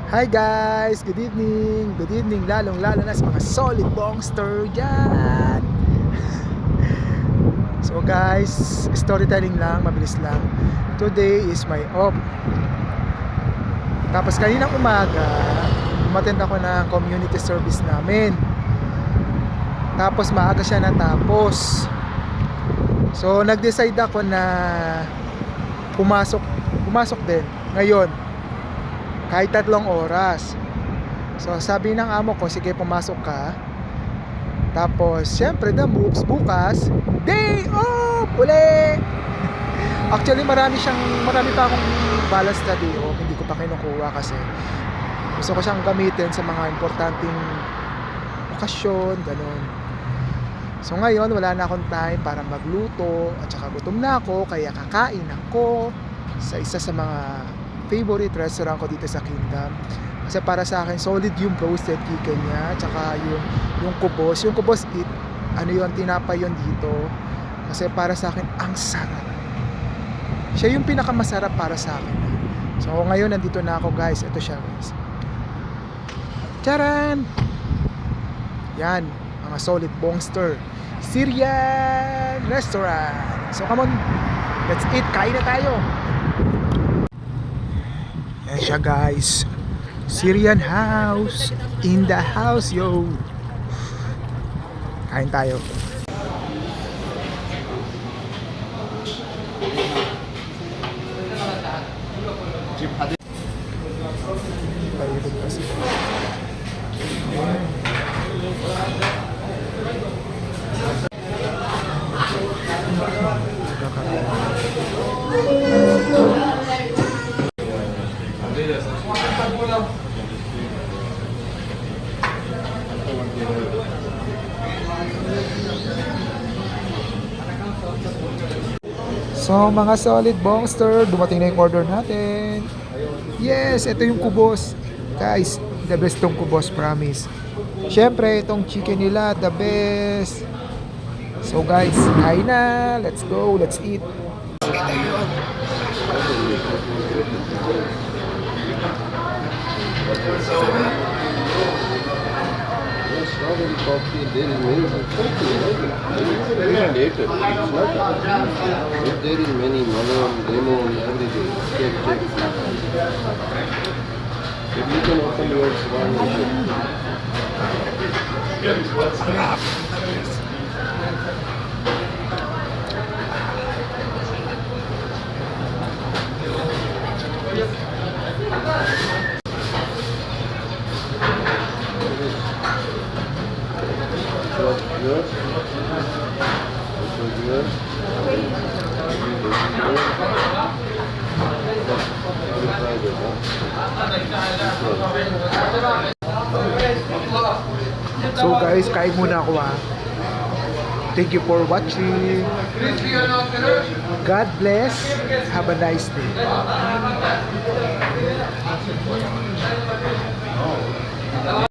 Hi guys! Good evening! Good evening lalong-lalo na sa mga solid bongster dyan! So guys, storytelling lang, mabilis lang. Today is my off. Tapos kaninang umaga, umattend ako ng community service namin. Tapos maaga siya natapos. So nag-decide ako na pumasok din ngayon. Kahit 3 oras. So sabi ng amo ko, sige pumasok ka. Tapos syempre the moves bukas, day off uli. Actually marami pa akong balance na day off. Hindi ko pa kinukuha kasi gusto ko siyang gamitin sa mga importanteng okasyon, ganun. So ngayon wala na akong time para magluto at saka gutom na ako, kaya kakain ako sa isa sa mga favorite restaurant ko dito sa Kingdom. Kasi para sa akin solid yung roasted chicken niya, tsaka yung kubos. Yung kubos ano yun, tinapay yun dito. Kasi para sa akin ang sarap. Siya yung pinakamasarap para sa akin. So ngayon nandito na ako guys. Ito siya guys. Charan! Yan, mga solid bongster Syrian restaurant. So come on, let's eat. Kain na tayo. Ayan siya guys, Syrian house in the house yo. Kain tayo. Paikot kasi. So mga solid bongster, dumating na yung order natin. Yes, ito yung kubos. Guys, the best tong kubos, promise. Syempre, itong chicken nila, the best. So guys, kain na. Let's go, let's eat. Strawberry coffee, there is many later. If there is many melon, lemon, everything, check. If you can open your one yours. So guys, kain muna ako ha. Thank you for watching. God bless. Have a nice day.